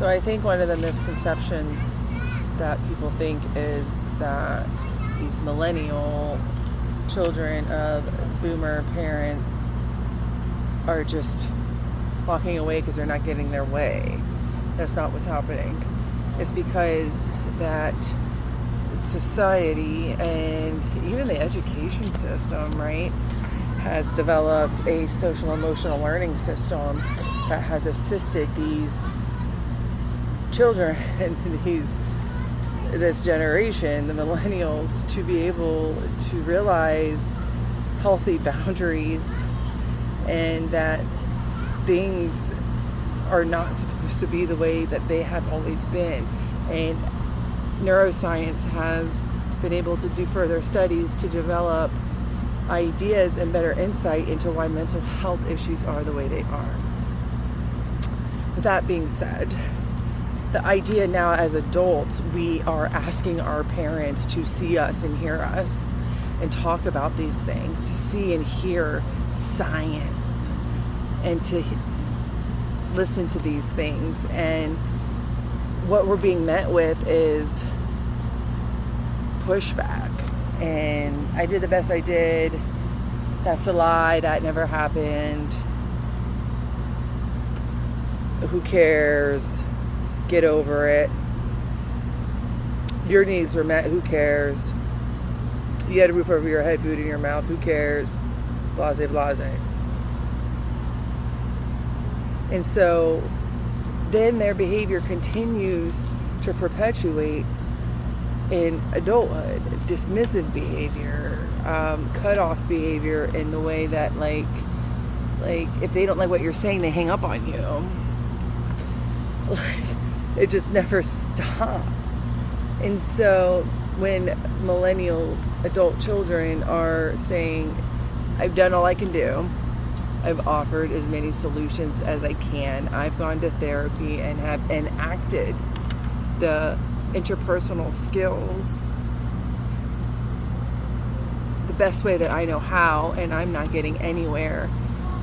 So I think one of the misconceptions that people think is that these millennial children of boomer parents are just walking away because they're not getting their way. That's not what's happening. It's because that society and even the education system, right, has developed a social emotional learning system that has assisted these children and this generation, the millennials, to be able to realize healthy boundaries and that things are not supposed to be the way that they have always been. And neuroscience has been able to do further studies to develop ideas and better insight into why mental health issues are the way they are. With that being said, the idea now as adults, we are asking our parents to see us and hear us and talk about these things, to see and hear science and to listen to these things. And what we're being met with is pushback. And I did the best I did. That's a lie. That never happened. Who cares? Get over it. Your needs were met. Who cares? You had a roof over your head, food in your mouth. Who cares? Blase, blase. And so then their behavior continues to perpetuate in adulthood. Dismissive behavior, cut-off behavior in the way that like if they don't like what you're saying, they hang up on you. It just never stops. And so when millennial adult children are saying, I've done all I can do, I've offered as many solutions as I can, I've gone to therapy and have enacted the interpersonal skills the best way that I know how, and I'm not getting anywhere.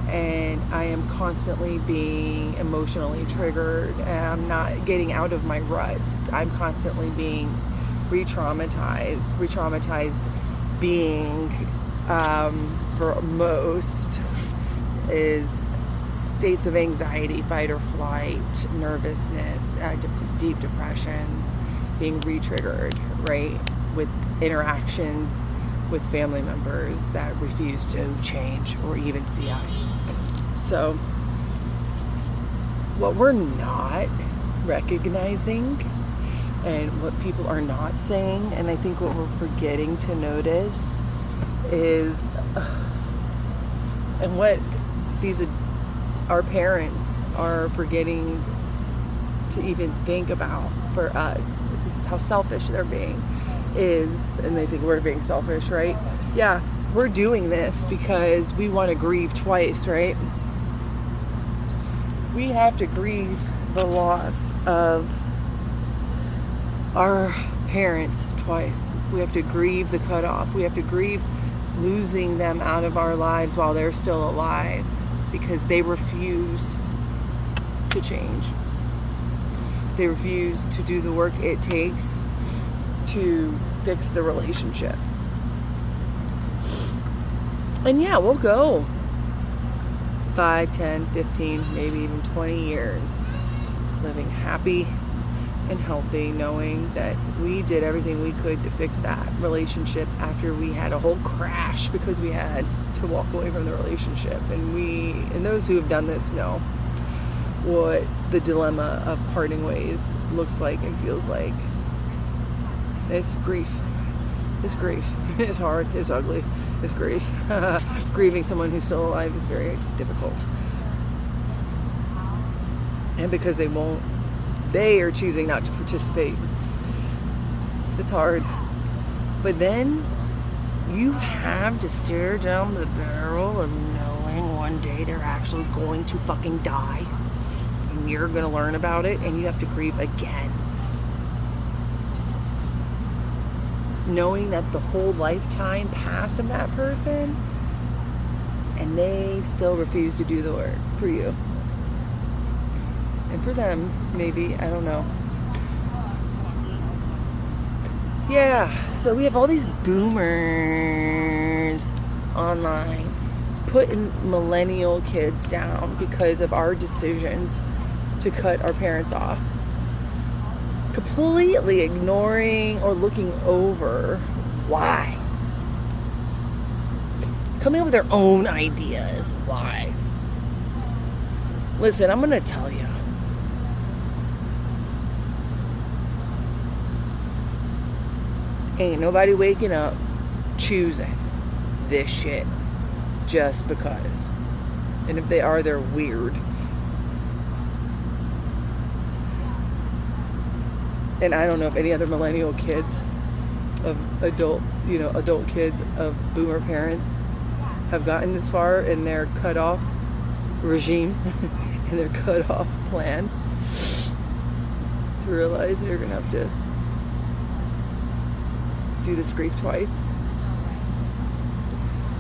And I am constantly being emotionally triggered, and I'm not getting out of my ruts. I'm constantly being re-traumatized being, for most, is states of anxiety, fight or flight, nervousness, deep depressions, being re-triggered, right, with interactions with family members that refuse to change or even see us. So what we're not recognizing and what people are not saying, and I think what we're forgetting to notice is, and what our parents are forgetting to even think about for us, this is how selfish they're being, and they think we're being selfish, right? Yeah, we're doing this because we want to grieve twice, right? We have to grieve the loss of our parents twice. We have to grieve the cutoff. We have to grieve losing them out of our lives while they're still alive because they refuse to change. They refuse to do the work it takes to fix the relationship. And yeah, we'll go 5, 10, 15, maybe even 20 years living happy and healthy, knowing that we did everything we could to fix that relationship after we had a whole crash because we had to walk away from the relationship. And those who have done this know what the dilemma of parting ways looks like and feels like. It's grief. It's grief. It's hard. It's ugly. It's grief. Grieving someone who's still alive is very difficult. And because they are choosing not to participate. It's hard. But then you have to stare down the barrel of knowing one day they're actually going to fucking die. And you're going to learn about it and you have to grieve again. Knowing that the whole lifetime passed of that person and they still refuse to do the work for you. And for them, maybe, I don't know. Yeah, so we have all these boomers online putting millennial kids down because of our decisions to cut our parents off. Completely ignoring or looking over why. Coming up with their own ideas. Why? Listen, I'm going to tell you. Ain't nobody waking up choosing this shit just because. And if they are, they're weird. And I don't know if any other millennial kids of adult kids of boomer parents have gotten this far in their cut-off regime and their cut-off plans to realize they're going to have to do this grief twice.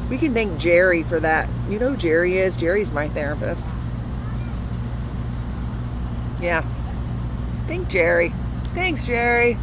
We can thank Jerry for that. You know who Jerry is? Jerry's my therapist. Yeah. Thank Jerry. Thanks, Jerry.